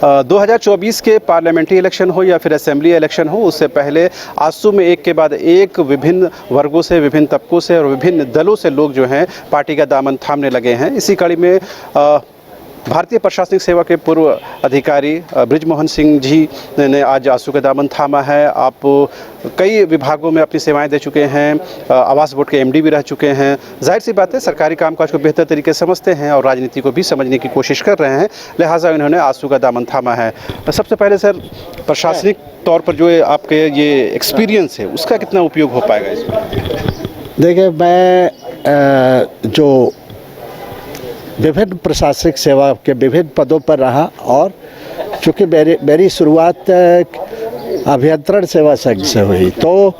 2024 के parliamentary election हो या फिर असेंबली इलेक्शन हो, उससे पहले आजसू में एक के बाद एक विभिन्न वर्गों से, विभिन्न तबकों से और विभिन्न दलों से लोग जो हैं पार्टी का दामन थामने लगे हैं। इसी कड़ी में भारतीय प्रशासनिक सेवा के पूर्व अधिकारी बृजमोहन सिंह जी ने आज आजसू का दामन थामा है। आप कई विभागों में अपनी सेवाएं दे चुके हैं, आवास बोर्ड के एमडी भी रह चुके हैं। जाहिर सी बात है, सरकारी कामकाज को बेहतर तरीके से समझते हैं और राजनीति को भी समझने की कोशिश कर रहे हैं, लिहाजा इन्होंने आजसू का दामन थामा है। सबसे पहले सर, प्रशासनिक तौर पर जो आपके ये एक्सपीरियंस है उसका कितना उपयोग हो पाएगा इसमें? देखिए, मैं जो विभिन्न प्रशासनिक सेवा के विभिन्न पदों पर रहा और चूँकि मेरी शुरुआत अभियंत्रण सेवा संघ से हुई, तो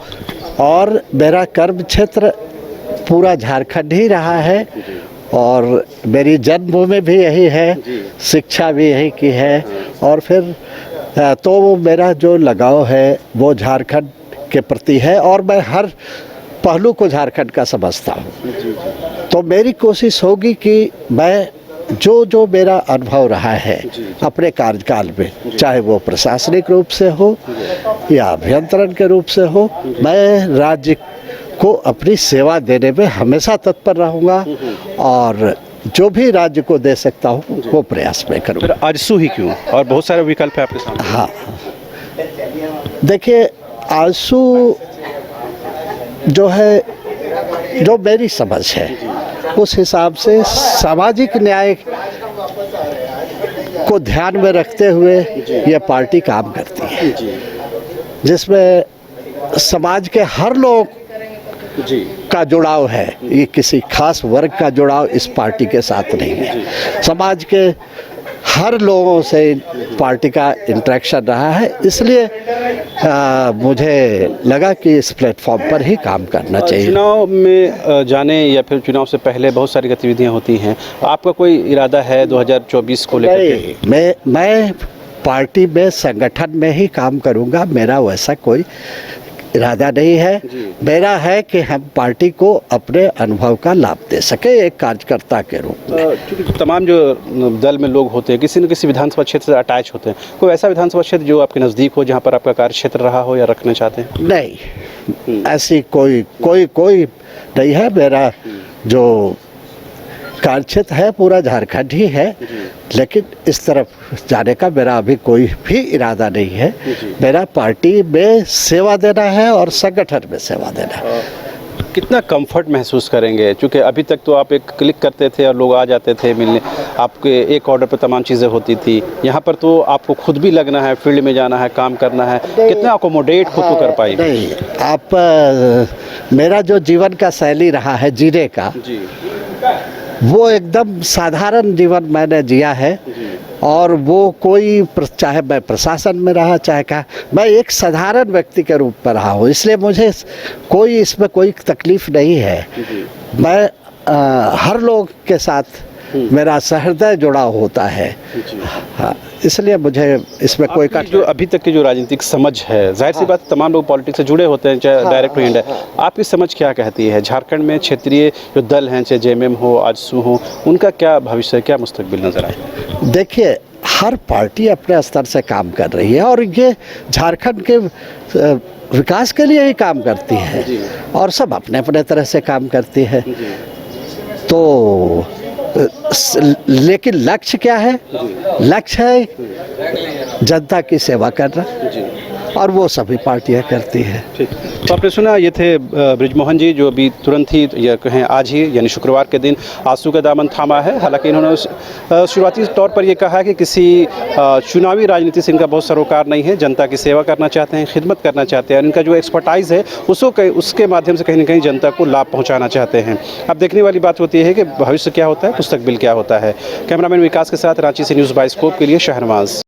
और मेरा कर्म क्षेत्र पूरा झारखंड ही रहा है और मेरी जन्मभूमि भी यही है, शिक्षा भी यही की है और फिर तो मेरा जो लगाव है वो झारखंड के प्रति है और मैं हर पहलू को झारखंड का समझता हूँ। तो मेरी कोशिश होगी कि मैं जो मेरा अनुभव रहा है अपने कार्यकाल में, चाहे वो प्रशासनिक रूप से हो या अभियंत्रण के रूप से हो, मैं राज्य को अपनी सेवा देने में हमेशा तत्पर रहूँगा और जो भी राज्य को दे सकता हूँ वो प्रयास में करूँगा। आजसू ही क्यों, और बहुत सारे विकल्प है आपके सामने? हाँ, देखिए, आजसू जो है, जो मेरी समझ है उस हिसाब से सामाजिक न्याय को ध्यान में रखते हुए यह पार्टी काम करती है, जिसमें समाज के हर लोग का जुड़ाव है। ये किसी खास वर्ग का जुड़ाव इस पार्टी के साथ नहीं है, समाज के हर लोगों से पार्टी का इंटरेक्शन रहा है। इसलिए मुझे लगा कि इस प्लेटफॉर्म पर ही काम करना चाहिए। चुनाव में जाने या फिर चुनाव से पहले बहुत सारी गतिविधियां होती हैं, आपका कोई इरादा है 2024 को लेकर? मैं पार्टी में, संगठन में ही काम करूंगा, मेरा वैसा कोई इरादा नहीं है। मेरा है कि हम पार्टी को अपने अनुभव का लाभ दे सके एक कार्यकर्ता के रूप में। क्योंकि तमाम जो दल में लोग होते हैं किसी न किसी विधानसभा क्षेत्र से अटैच होते हैं, कोई ऐसा विधानसभा क्षेत्र जो आपके नज़दीक हो, जहां पर आपका कार्य क्षेत्र रहा हो या रखना चाहते हैं? नहीं, ऐसी कोई नहीं है। मेरा जो कार्यक्षेत्र है पूरा झारखंड ही है, लेकिन इस तरफ जाने का मेरा अभी कोई भी इरादा नहीं है। मेरा पार्टी में सेवा देना है और संगठन में सेवा देना है। कितना कंफर्ट महसूस करेंगे, क्योंकि अभी तक तो आप एक क्लिक करते थे और लोग आ जाते थे मिलने, आपके एक ऑर्डर पर तमाम चीज़ें होती थी। यहाँ पर तो आपको खुद भी लगना है, फील्ड में जाना है, काम करना है। कितना अकोमोडेट खुद को कर पाई? नहीं, आप मेरा जो जीवन का शैली रहा है जीने का, वो एकदम साधारण जीवन मैंने जिया है और वो कोई, चाहे मैं प्रशासन में रहा, चाहे कहा, मैं एक साधारण व्यक्ति के रूप में रहा हूँ। इसलिए मुझे इसमें कोई तकलीफ नहीं है। मैं हर लोग के साथ मेरा सहृदय जुड़ाव होता है। हाँ, इसलिए मुझे इसमें कोई जो अभी तक की जो राजनीतिक समझ है, जाहिर सी बात, तमाम लोग पॉलिटिक्स से जुड़े होते हैं, चाहे डायरेक्ट हो इनडायरेक्ट, आपकी समझ क्या कहती है? झारखंड में क्षेत्रीय जो दल हैं, चाहे जेएमएम हो, आजसू हो, उनका क्या भविष्य, क्या मुस्तकबिल नजर आए? देखिए, हर पार्टी अपने स्तर से काम कर रही है और ये झारखंड के विकास के लिए ही काम करती है और सब अपने अपने तरह से काम करती है। तो लेकिन लक्ष्य क्या है? लक्ष्य है जनता की सेवा करना और वो सभी पार्टियां करती हैं। तो आपने सुना, ये थे बृजमोहन जी, जो अभी तुरंत ही या कहें आज ही यानी शुक्रवार के दिन आजसू का दामन थामा है। हालांकि इन्होंने शुरुआती तौर पर यह कहा कि किसी चुनावी राजनीति से इनका बहुत सरोकार नहीं है, जनता की सेवा करना चाहते हैं, खिदमत करना चाहते हैं और इनका जो एक्सपर्टाइज़ है उसके माध्यम से कहीं ना कहीं जनता को लाभ पहुँचाना चाहते हैं। अब देखने वाली बात होती है कि भविष्य क्या होता है, मुस्तकबिल क्या होता है। कैमरामैन विकास के साथ रांची से न्यूज़ बाइस्कोप के लिए शहरवाज।